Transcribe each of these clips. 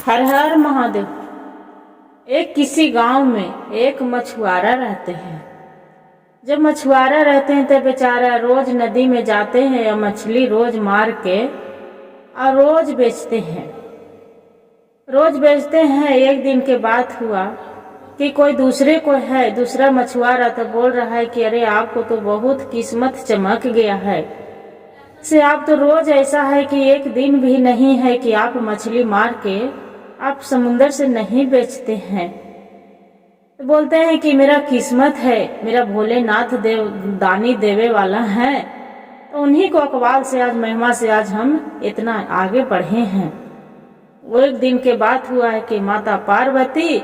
हर हर महादेव। एक किसी गांव में एक मछुआरा रहते हैं। जब मछुआरा रहते हैं तो बेचारा रोज नदी में जाते हैं और मछली रोज मार के और रोज बेचते हैं। एक दिन के बात हुआ कि कोई दूसरा मछुआरा तो बोल रहा है कि अरे आपको तो बहुत किस्मत चमक गया है, से आप तो रोज ऐसा है कि एक दिन भी नहीं है कि आप मछली मार के आप समुंदर से नहीं बेचते हैं। तो बोलते हैं कि मेरा किस्मत है, मेरा भोलेनाथ देव दानी देवे वाला है, तो उन्हीं को अकबाल से आज महिमा से आज हम इतना आगे बढ़े हैं। वो एक दिन के बात हुआ है कि माता पार्वती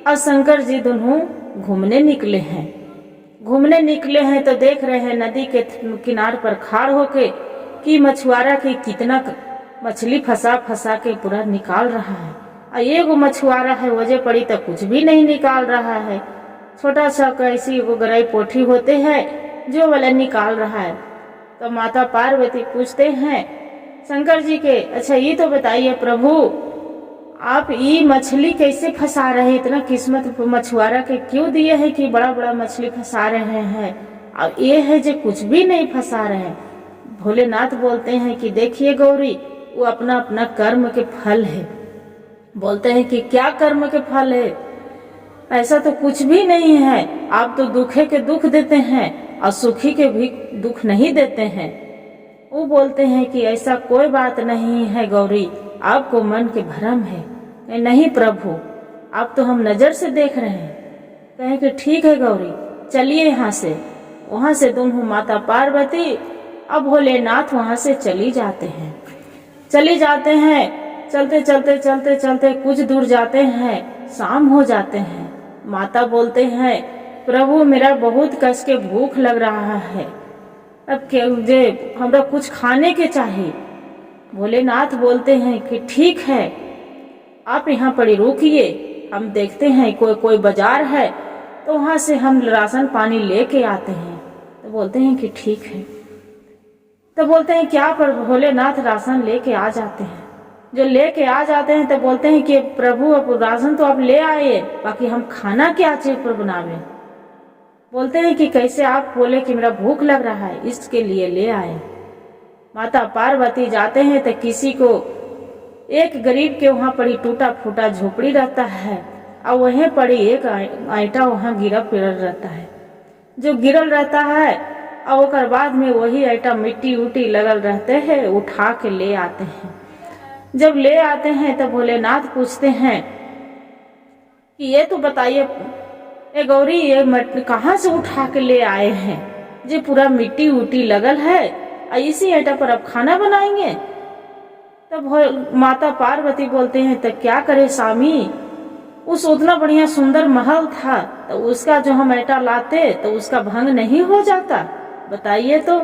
और शंकर जी दोनों घूमने निकले हैं तो देख रहे हैं नदी के किनार पर खाड़ होके कि मछुआरा की कितना मछली फंसा के पूरा निकाल रहा है। और एगो मछुआरा है वजह पड़ी तो कुछ भी नहीं निकाल रहा है। छोटा सा कैसी वो गरई पोठी होते हैं जो वाला निकाल रहा है। तो माता पार्वती पूछते हैं शंकर जी के, अच्छा ये तो बताइए प्रभु, आप ये मछली कैसे फंसा रहे हैं? इतना किस्मत मछुआरा के क्यों दिए है कि बड़ा बड़ा मछली फंसा रहे हैं, और ये है जो कुछ भी नहीं फंसा रहे हैं? भोलेनाथ बोलते हैं कि देखिए गौरी, वो अपना अपना कर्म के फल है। बोलते हैं कि क्या कर्म के फल है? ऐसा तो कुछ भी नहीं है। आप तो दुखे के दुख देते हैं और सुखी के भी दुख नहीं देते हैं। वो बोलते हैं कि ऐसा कोई बात नहीं है गौरी, आपको मन के भ्रम है। नहीं प्रभु, आप तो हम नजर से देख रहे हैं। कहें कि ठीक है गौरी, चलिए यहाँ से। वहां से दोनों माता पार्वती और भोलेनाथ वहां से चली जाते हैं। चलते कुछ दूर जाते हैं, शाम हो जाते हैं। माता बोलते हैं प्रभु, मेरा बहुत कस के भूख लग रहा है, अब जे हमरा कुछ खाने के चाहिए। भोलेनाथ बोलते हैं कि ठीक है, आप यहाँ पर रुकिए, हम देखते हैं कोई बाजार है तो वहां से हम राशन पानी लेके आते हैं। तो बोलते हैं कि ठीक है। तो बोलते हैं क्या? पर भोलेनाथ राशन लेके आ जाते हैं। जो लेके आ जाते हैं तो बोलते हैं कि प्रभु, अब राशन तो आप ले आए, बाकी हम खाना क्या चीज पर बनावे? बोलते हैं कि कैसे? आप बोले कि मेरा भूख लग रहा है, इसके लिए ले आए। माता पार्वती जाते हैं तो किसी को, एक गरीब के वहां पड़ी टूटा फूटा झोपड़ी रहता है और वहीं पड़ी एक आईटा वहां गिरल रहता है। जो गिरल रहता है और ओकर बाद में वही आईटा मिट्टी उट्टी लगल रहते हैं, उठा के ले आते हैं। जब ले आते हैं तो भोलेनाथ पूछते हैं कि ये तो बताइए ए गौरी, ये कहाँ से उठा के ले आए हैं? जो पूरा मिट्टी उट्टी लगल है और इसी आटा पर आप खाना बनाएंगे? तब माता पार्वती बोलते हैं तो क्या करे स्वामी, उस उतना बढ़िया सुंदर महल था तो उसका जो हम आटा लाते तो उसका भंग नहीं हो जाता? बताइए तो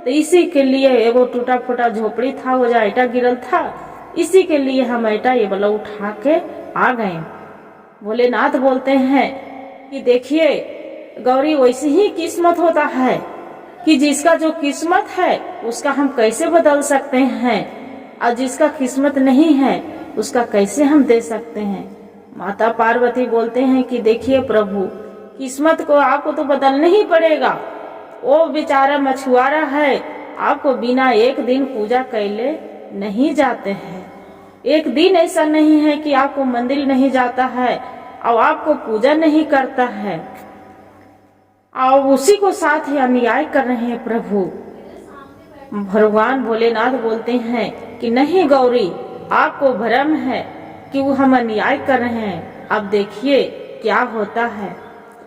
इसी के लिए एगो टूटा फूटा झोपड़ी था, वो जो आटा गिरल था, इसी के लिए हम आटा ये वाला उठा के आ गए। भोलेनाथ बोलते हैं कि देखिए गौरी, वैसे ही किस्मत होता है कि जिसका जो किस्मत है उसका हम कैसे बदल सकते हैं, और जिसका किस्मत नहीं है उसका कैसे हम दे सकते हैं? माता पार्वती बोलते हैं कि देखिए प्रभु, किस्मत को आपको तो बदलना ही पड़ेगा। वो बेचारा मछुआरा है, आपको बिना एक दिन पूजा कैले नहीं जाते हैं। एक दिन ऐसा नहीं है कि आपको मंदिर नहीं जाता है और आपको पूजा नहीं करता है, और उसी को साथ ही अन्याय कर रहे हैं प्रभु। भगवान भोलेनाथ बोलते हैं कि नहीं गौरी, आपको भ्रम है कि वो हम अन्याय कर रहे हैं। अब देखिए क्या होता है।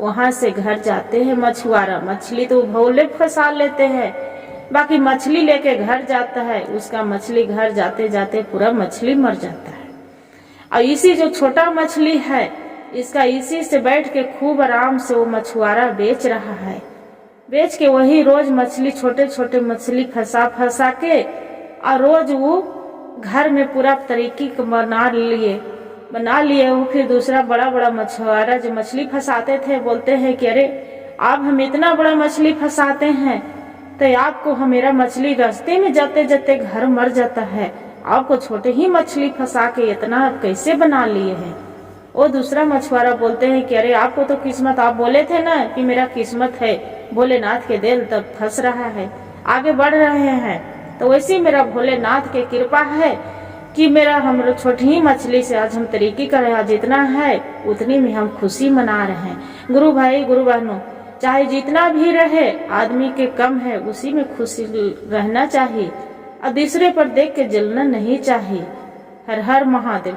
वहां से घर जाते हैं मछुआरा, मछली तो भोले फंसा लेते हैं, बाकी मछली लेके घर जाता है, उसका मछली घर जाते जाते पूरा मछली मर जाता है। और इसी जो छोटा मछली है, इसका इसी से बैठ के खूब आराम से वो मछुआरा बेच रहा है। बेच के वही रोज मछली, छोटे छोटे मछली फंसा के और रोज वो घर में पूरा तरीके बना लिए वो। फिर दूसरा बड़ा बड़ा मछुआरा जो मछली फंसाते थे बोलते हैं कि अरे आप हम इतना बड़ा मछली फंसाते हैं तो आपको मेरा मछली रास्ते में जाते जाते घर मर जाता है, आपको छोटे ही मछली फंसा के इतना कैसे बना लिए हैं। वो दूसरा मछुआरा बोलते हैं कि अरे आपको तो किस्मत, आप बोले थे ना कि मेरा किस्मत है भोलेनाथ के दिल, तब फंस रहा है, आगे बढ़ रहे हैं। तो वैसे मेरा भोलेनाथ की कृपा है कि मेरा हम छोटी ही मछली से आज हम तरीकी कर रहे हैं, जितना है उतनी में हम खुशी मना रहे हैं। गुरु भाई गुरु बहनों, चाहे जितना भी रहे आदमी के कम है उसी में खुशी रहना चाहिए और दूसरे पर देख के जलना नहीं चाहिए। हर हर महादेव।